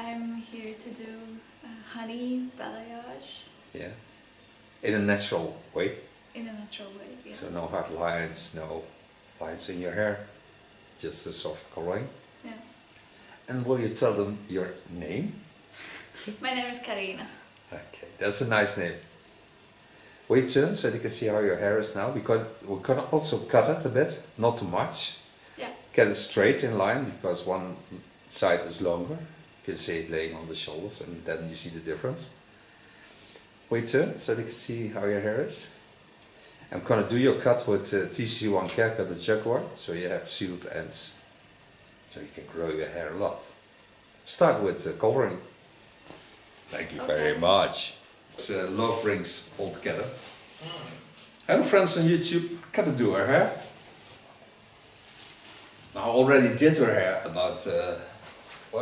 I'm here to do honey balayage. Yeah. In a natural way. In a natural way, yeah. So no hard lines, no lines in your hair, just a soft coloring. Yeah. And will you tell them your name? My name is Karina. Okay, that's a nice name. Will you turn so they can see how your hair is now? Because we can also cut it a bit, not too much. Yeah. Get it straight in line because one side is longer. You can see it laying on the shoulders and then you see the difference. Will you turn so they can see how your hair is? I'm gonna do your cut with TC1 Care Cut, the Jaguar, so you have sealed ends. So you can grow your hair a lot. Start with coloring. Thank you very much. It's love brings all together. Hello friends on YouTube, gotta do her hair. Now I already did her hair about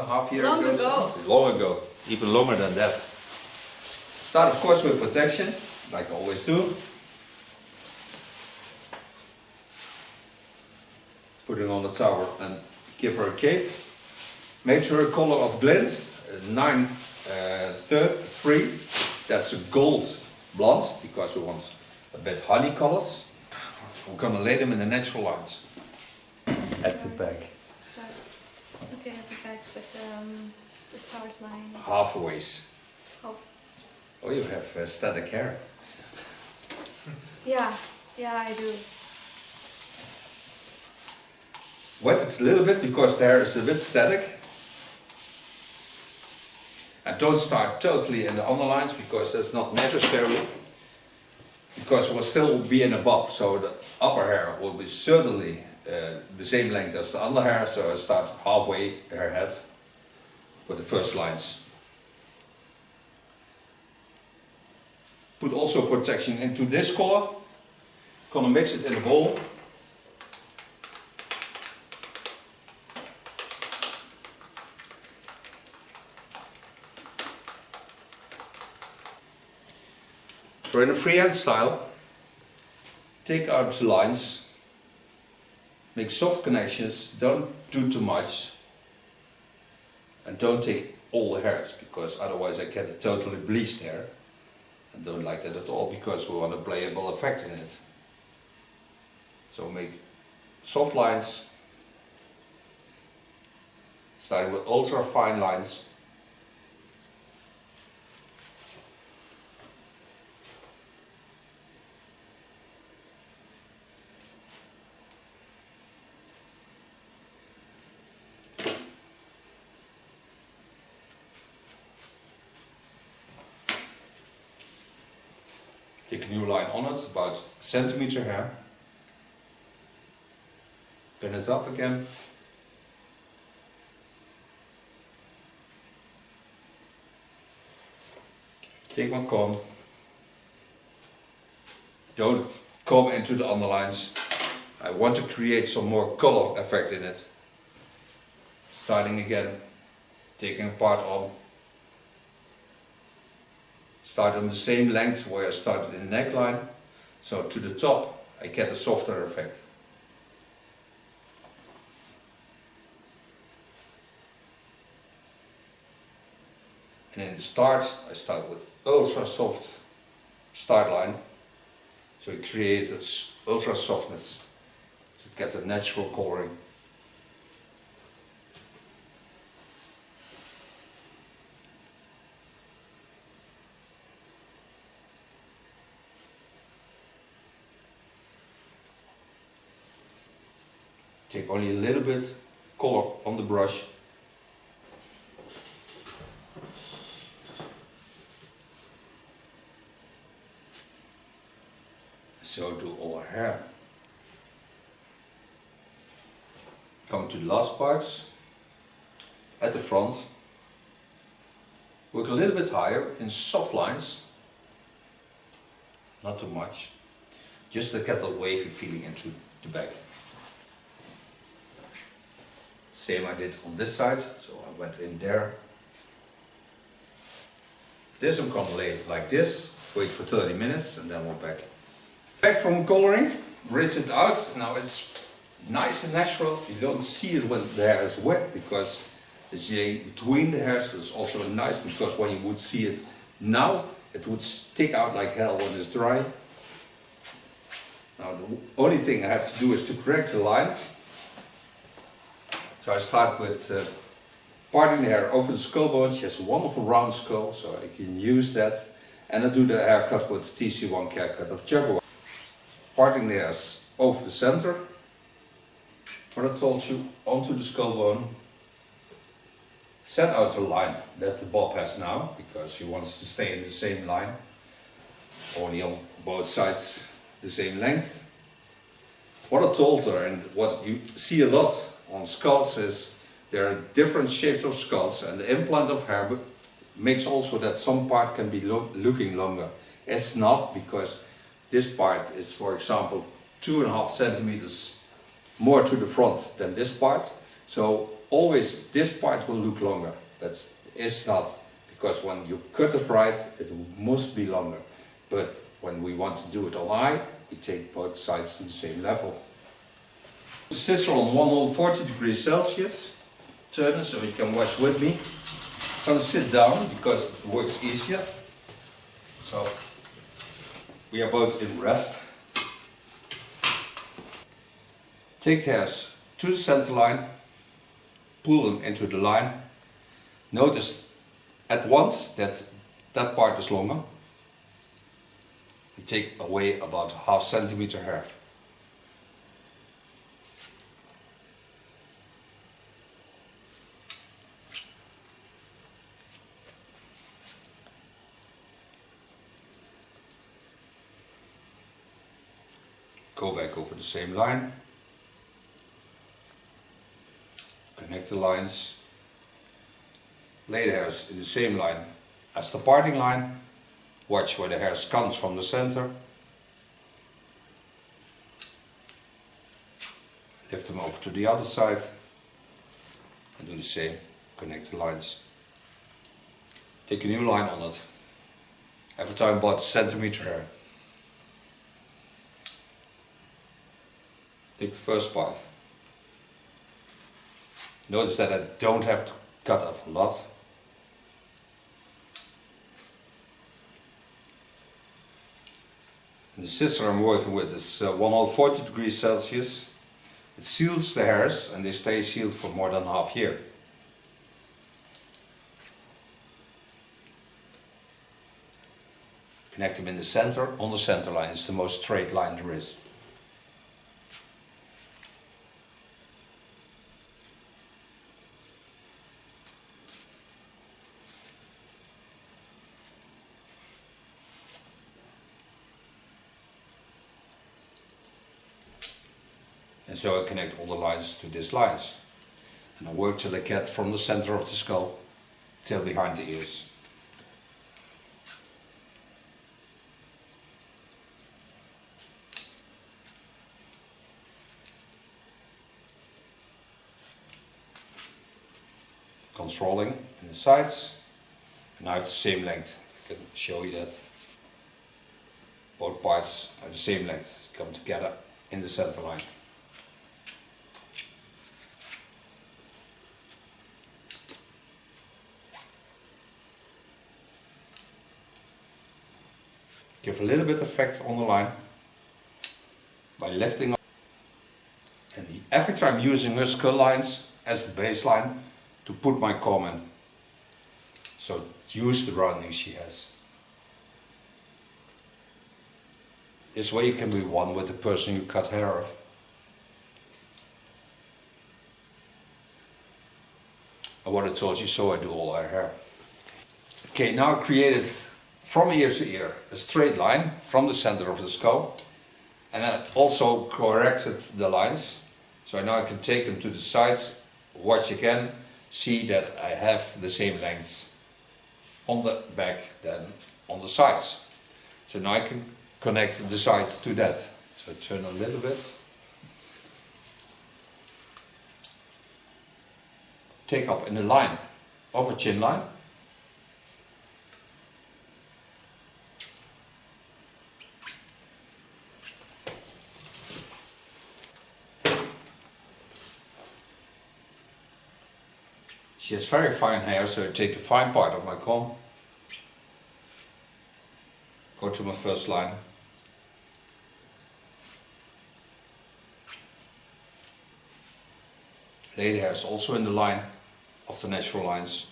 half a year Long ago. ago. Long ago, even longer than that. Start of course with protection, like I always do. Putting on the towel and give her a cape. Make sure her color of glint, 9-3, that's a gold blonde, because we want a bit honey colors. We're gonna lay them in the natural lines. At the back. Start. Okay, at the back, but the start line. Halfways. Oh. Oh, you have static hair. Yeah, I do. Wet it a little bit because the hair is a bit static. And don't start totally in the underlines because that's not necessary. Because it will still be in a bob, so the upper hair will be certainly the same length as the under hair, so I start halfway her head with the first lines. Put also protection into this color. Gonna mix it in a bowl. So in a freehand style, take out the lines, make soft connections, don't do too much, and don't take all the hairs because otherwise I get a totally bleached hair. I don't like that at all because we want a playable effect in it. So make soft lines, starting with ultra fine lines. Take a new line on it, about a centimeter hair. Pin it up again. Take one comb. Don't comb into the underlines. I want to create some more color effect in it. Starting again, taking a part on. Start on the same length where I started in the neckline, so to the top I get a softer effect. And in the start I start with ultra soft start line, so it creates ultra softness, to get a natural coloring. Take only a little bit color on the brush. So do all our hair. Come to the last parts. At the front. Work a little bit higher in soft lines. Not too much. Just to get the wavy feeling into the back. Same I did on this side, so I went in there. This I'm gonna lay it like this, wait for 30 minutes and then we're back. Back from coloring, rinse it out. Now it's nice and natural. You don't see it when the hair is wet because The shading between the hairs is also nice, because when you would see it now, it would stick out like hell when it's dry. Now the only thing I have to do is to correct the line. So I start with parting the hair over the skull bone. She has a wonderful round skull, so I can use that. And I do the haircut with the TC1 haircut of Jaguar. Parting the hairs over the center. What I told you, onto the skull bone. Set out the line that the bob has now, because she wants to stay in the same line. Only on both sides the same length. What I told her, and what you see a lot on skulls, is there are different shapes of skulls, and the implant of hair makes also that some part can be looking longer. It's not, because this part is, for example, 2.5 centimeters more to the front than this part. So always this part will look longer. But it's not, because when you cut it right, it must be longer. But when we want to do it on eye, we take both sides to the same level. The scissor on 140 degrees Celsius. Turn it so you can watch with me. I'm going to sit down because it works easier. So we are both in rest. Take the hairs to the center line, pull them into the line. Notice at once that that part is longer. You take away about 0.5 centimeter hair. Go back over the same line. Connect the lines. Lay the hairs in the same line as the parting line. Watch where the hairs comes from the center. Lift them over to the other side. And do the same. Connect the lines. Take a new line on it. Every time about 1 centimeter hair. Take the first part. Notice that I don't have to cut off a lot. And the scissor I'm working with is 140 degrees Celsius. It seals the hairs and they stay sealed for more than half a year. Connect them in the center, on the center line. It's the most straight line there is. And so I connect all the lines to these lines. And I work till I get from the center of the skull till behind the ears. Controlling in the sides. And I have the same length. I can show you that. Both parts are the same length. Come together in the center line. Give a little bit of effect on the line by lifting up, and every time using her skull lines as the baseline to put my comb in. So use the rounding she has. This way you can be one with the person you cut hair of. And what I told you, so I do all her hair. Okay, now I created from ear to ear a straight line from the center of the skull, and I also corrected the lines, so now I can take them to the sides, watch again, see that I have the same lengths on the back than on the sides. So now I can connect the sides to that. So turn a little bit, take up in the line of a chin line. She has very fine hair, so I take the fine part of my comb, go to my first line, lady hair is also in the line of the natural lines.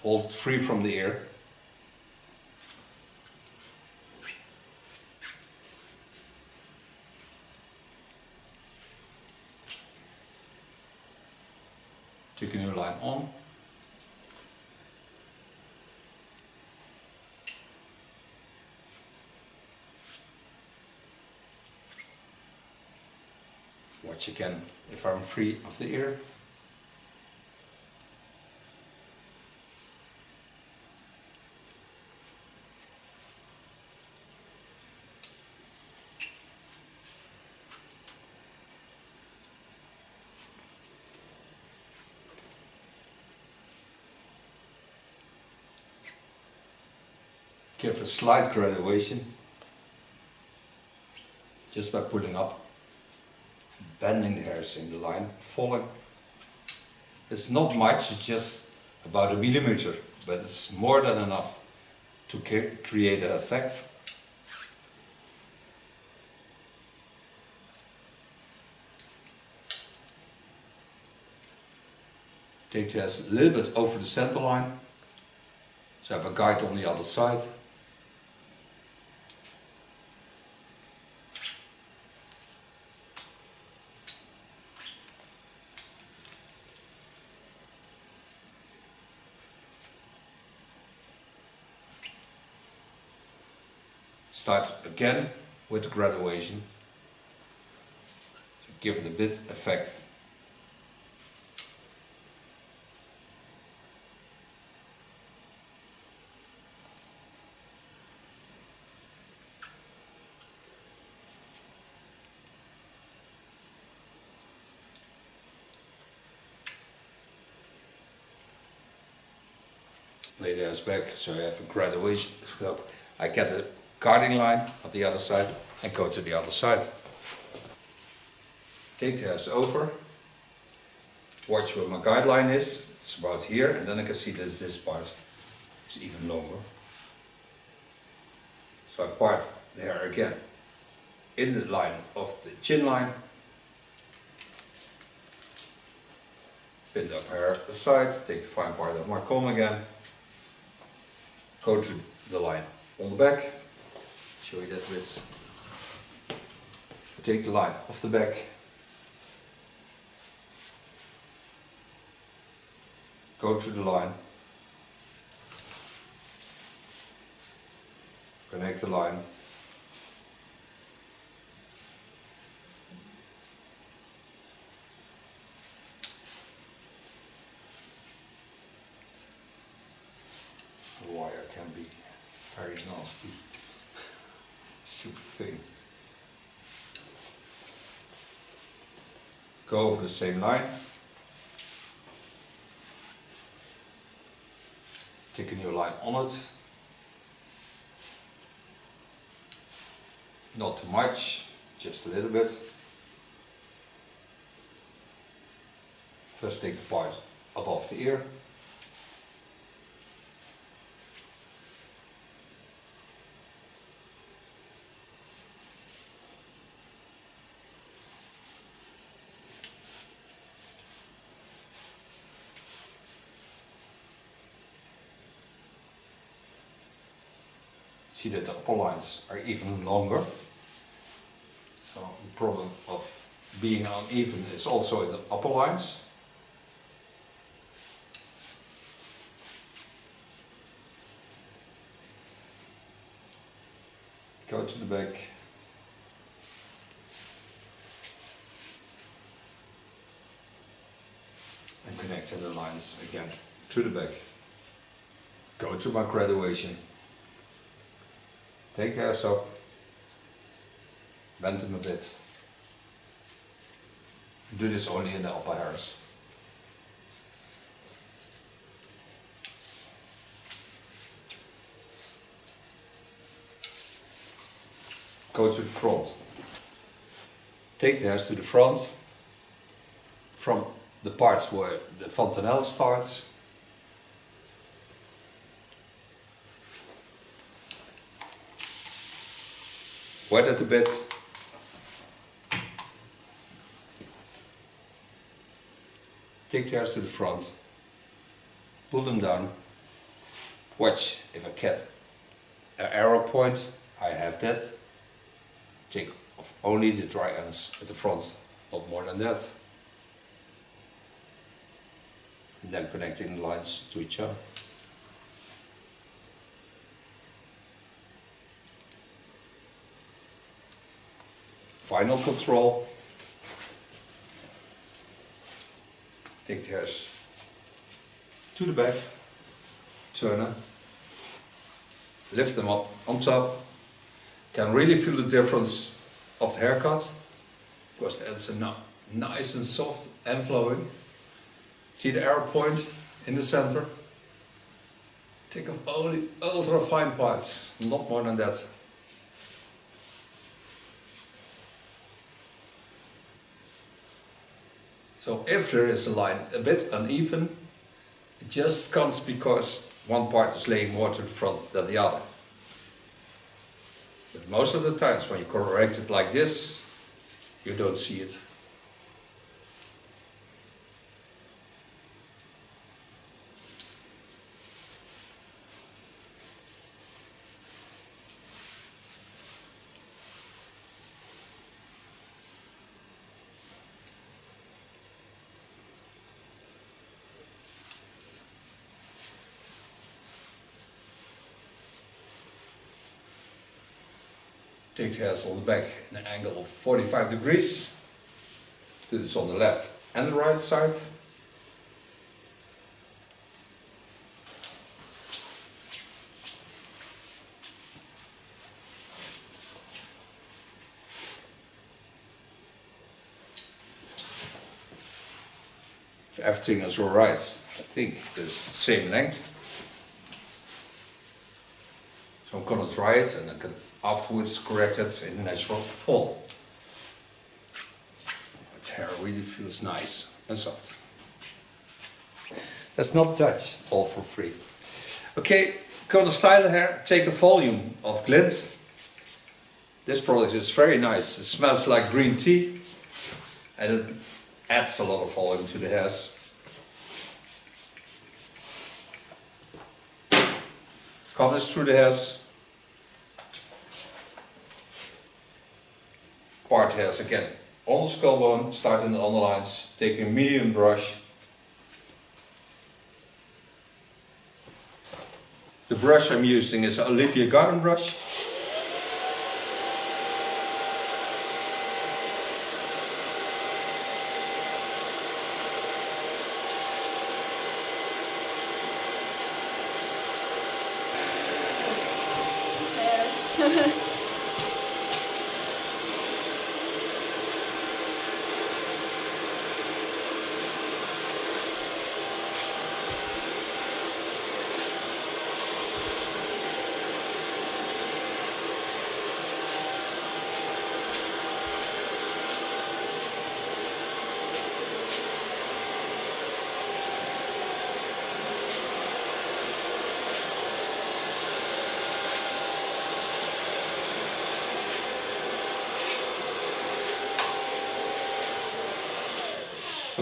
Hold it free from the ear. Take a new line on. Watch again if I'm free of the ear. Give a slight graduation just by pulling up, bending the hairs in the line, falling. It's not much, it's just about a millimeter, but it's more than enough to create an effect. Take this a little bit over the center line, so I have a guide on the other side. Start again with the graduation, give it a bit effect. Lay the hairs back so I have a graduation. So I get a guarding line at the other side and go to the other side. Take the hairs over, watch where my guideline is, it's about here, and then I can see that this part is even longer. So I part the hair again in the line of the chin line, pin up hair aside, take the fine part of my comb again, go to the line on the back, show you that width. Take the line off the back, go to the line, connect the line, the wire can be very nasty, super thin. Go over the same line, take a new line on it, not too much, just a little bit. First take the part above the ear, see that the upper lines are even longer. So the problem of being uneven is also in the upper lines. Go to the back. And connect the lines again to the back. Go to my graduation. Take the hairs up, bend them a bit. Do this only in the upper hairs. go to the front. Take the hairs to the front, from the part where the fontanelle starts. Wet it a bit. Take the hairs to the front, pull them down. Watch if I get an arrow point, I have that. Take off only the dry ends at the front, not more than that. And then connecting the lines to each other. Final control. Take the hairs to the back, turn them, lift them up on top. Can really feel the difference of the haircut, because the ends are nice and soft and flowing. See the arrow point in the center? Take off only ultra fine parts, not more than that. So if there is a line a bit uneven, it just comes because one part is laying more to the front than the other. But most of the times when you correct it like this, you don't see it. Take the hairs on the back in an angle of 45 degrees. Do this on the left and the right side. If everything is alright, I think it's the same length. So I'm gonna dry it and I can afterwards correct it in natural fall. But the hair really feels nice and soft. That's not touch, all for free. Okay, gonna style the hair, take a volume of Glint. This product is very nice, it smells like green tea and it adds a lot of volume to the hairs. Comb this through the hairs. Part hairs again on the skull bone, starting on the lines, take a medium brush. The brush I'm using is an Olivia Garden brush.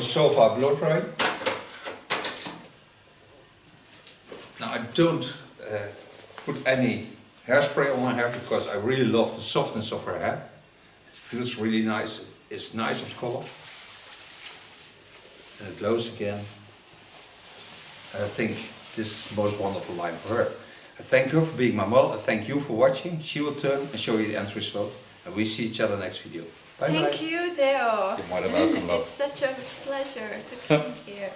So far blow dry. Now I don't put any hairspray on my hair because I really love the softness of her hair. It feels really nice, it's nice of color. And it glows again. And I think this is the most wonderful line for her. I thank her for being my model, I thank you for watching. She will turn and show you the end result. And we see each other next video. Bye bye. Thank you, Theo. You're more than welcome, love. It's such a pleasure to come here.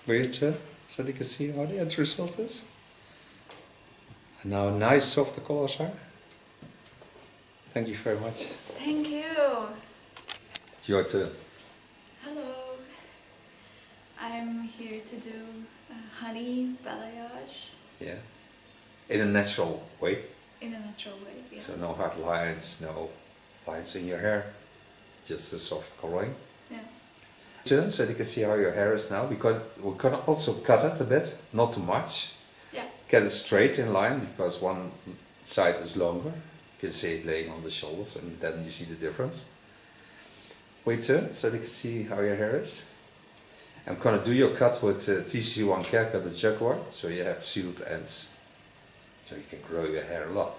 Will you turn so they can see how the end result is? And now nice softer colors are. Thank you very much. Thank you. Your turn. Hello. I'm here to do honey balayage. Yeah. In a natural way. in a natural way. Yeah. So no hard lines, no lines in your hair, just a soft coloring. Yeah. Turn so you can see how your hair is now. We can also cut it a bit, not too much. Yeah. Get it straight in line because one side is longer. You can see it laying on the shoulders and then you see the difference. Wait turn so you can see how your hair is. I'm gonna do your cut with TC1 Care Cut, the jugular, so you have sealed ends. So you can grow your hair a lot.